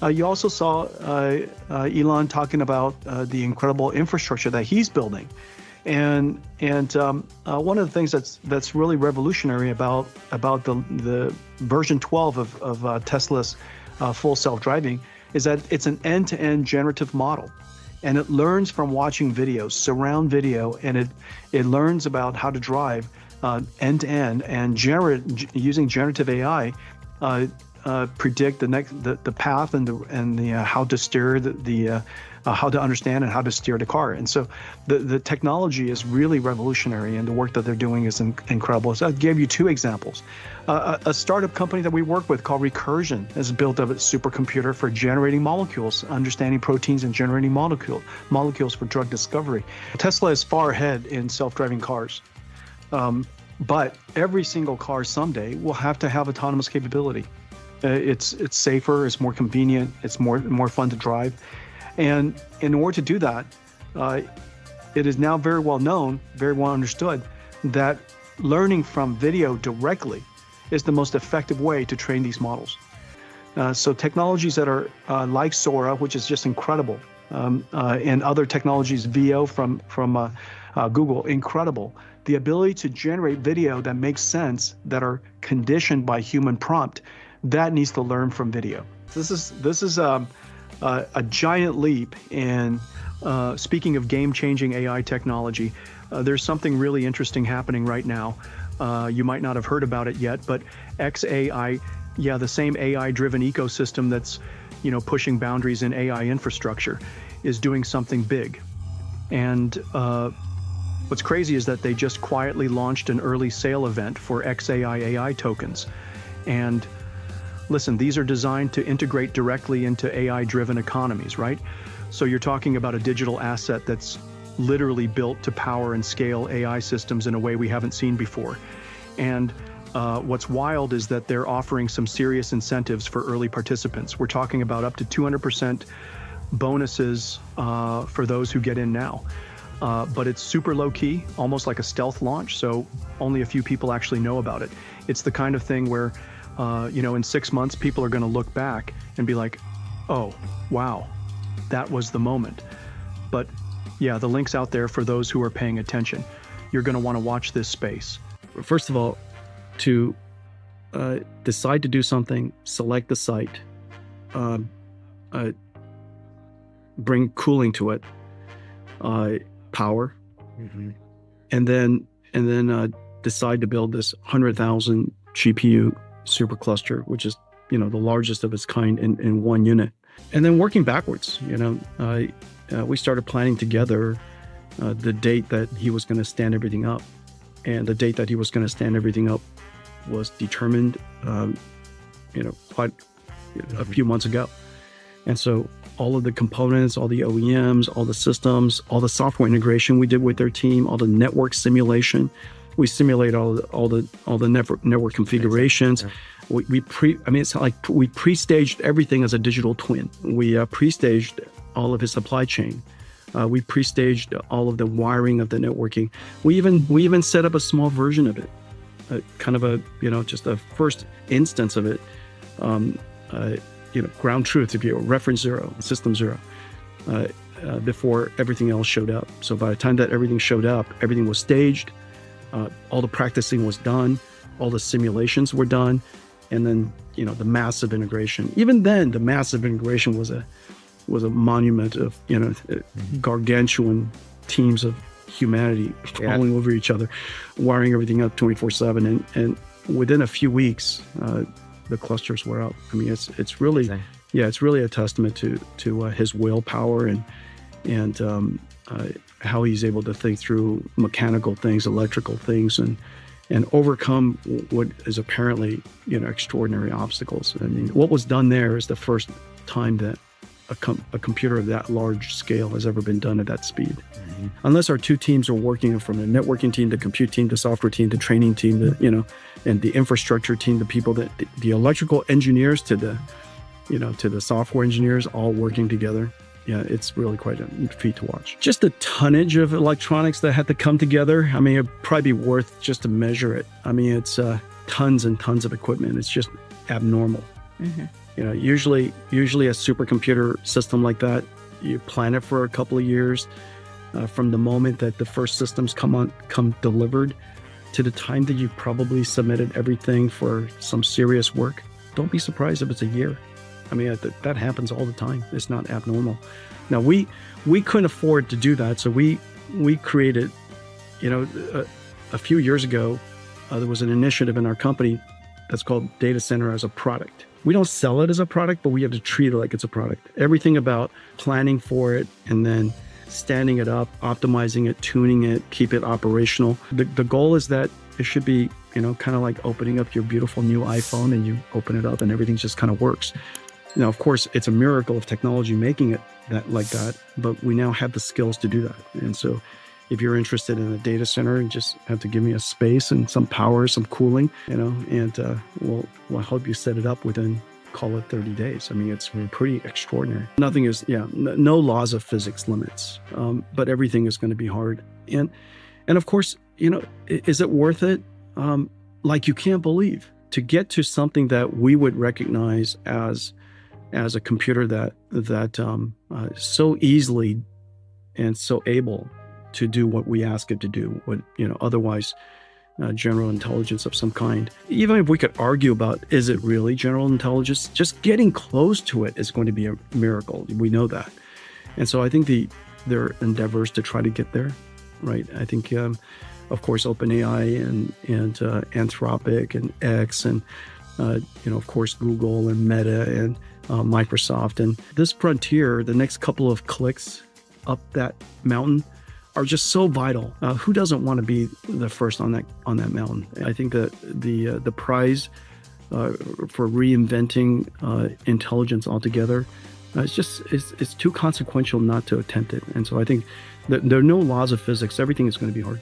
You also saw Elon talking about the incredible infrastructure that he's building. And one of the things that's really revolutionary about the version 12 of Tesla's full self-driving is that it's an end-to-end generative model, and it learns from watching videos, surround video, and it learns about how to drive end-to-end and using generative AI. Predict the path and the how to steer how to understand and how to steer the car. And so the technology is really revolutionary, and the work that they're doing is incredible. So I gave you two examples. A startup company that we work with called Recursion has built a supercomputer for generating molecules, understanding proteins and generating molecules for drug discovery. Tesla is far ahead in self-driving cars. But every single car someday will have to have autonomous capability. It's safer, it's more convenient, it's more fun to drive. And in order to do that, it is now very well known, very well understood, that learning from video directly is the most effective way to train these models. So technologies that are like Sora, which is just incredible, and other technologies, VO from Google, incredible. The ability to generate video that makes sense, that are conditioned by human prompt, that needs to learn from video. This is a giant leap in, speaking of game-changing AI technology, there's something really interesting happening right now. You might not have heard about it yet, but XAI, the same AI-driven ecosystem that's, pushing boundaries in AI infrastructure, is doing something big. And what's crazy is that they just quietly launched an early sale event for XAI AI tokens. And listen, these are designed to integrate directly into AI-driven economies, right? So you're talking about a digital asset that's literally built to power and scale AI systems in a way we haven't seen before. And what's wild is that they're offering some serious incentives for early participants. We're talking about up to 200% bonuses for those who get in now. But it's super low-key, almost like a stealth launch, so only a few people actually know about it. It's the kind of thing where in 6 months, people are going to look back and be like, oh, wow, that was the moment. But yeah, the link's out there for those who are paying attention. You're going to want to watch this space. First of all, to decide to do something, select the site, bring cooling to it, power, and then decide to build this 100,000 GPU supercluster, which is the largest of its kind in one unit. And then working backwards, we started planning together the date that he was going to stand everything up, and the date that he was going to stand everything up was determined, quite a few months ago. And so all of the components, all the OEMs, all the systems, all the software integration we did with their team, all the network simulation. We simulate all the network configurations. It's like we pre-staged everything as a digital twin. We pre-staged all of his supply chain. We pre-staged all of the wiring of the networking. We even set up a small version of it, kind of just a first instance of it. Ground truth, if you will, reference zero, system zero, before everything else showed up. So by the time that everything showed up, everything was staged. All the practicing was done, all the simulations were done, and then the massive integration. Even then, the massive integration was a monument of gargantuan teams of humanity falling over each other, wiring everything up 24/7, and within a few weeks, the clusters were up. I mean, it's really it's really a testament to his willpower and how he's able to think through mechanical things, electrical things, and overcome what is apparently extraordinary obstacles. I mean, what was done there is the first time that a computer of that large scale has ever been done at that speed. Unless our two teams are working, from the networking team, the compute team, the software team, the training team, and the infrastructure team, the people that the electrical engineers to the software engineers all working together. Yeah, it's really quite a feat to watch. Just the tonnage of electronics that had to come together. I mean, it'd probably be worth just to measure it. I mean, it's tons and tons of equipment. It's just abnormal. Usually a supercomputer system like that, you plan it for a couple of years, from the moment that the first systems come delivered to the time that you probably submitted everything for some serious work. Don't be surprised if it's a year. I mean, that happens all the time. It's not abnormal. Now, we couldn't afford to do that, so we created, a few years ago, there was an initiative in our company that's called Data Center as a Product. We don't sell it as a product, but we have to treat it like it's a product. Everything about planning for it and then standing it up, optimizing it, tuning it, keep it operational. The goal is that it should be, kind of like opening up your beautiful new iPhone, and you open it up and everything just kind of works. Now, of course, it's a miracle of technology making it like that, but we now have the skills to do that. And so if you're interested in a data center, you just have to give me a space and some power, some cooling, and we'll help you set it up within, call it 30 days. I mean, it's pretty extraordinary. Nothing is, no laws of physics limits, but everything is going to be hard. And of course, is it worth it? Like you can't believe, to get to something that we would recognize as a computer that so easily and so able to do what we ask it to do, what otherwise general intelligence of some kind. Even if we could argue about, is it really general intelligence, just getting close to it is going to be a miracle. We know that. And so I think there are endeavors to try to get there, right? I think, of course, OpenAI and Anthropic and X and, of course, Google and Meta and Microsoft. And this frontier, the next couple of clicks up that mountain, are just so vital. Who doesn't want to be the first on that mountain? I think that the prize for reinventing intelligence altogether, it's too consequential not to attempt it. And so I think that there are no laws of physics. Everything is going to be hard.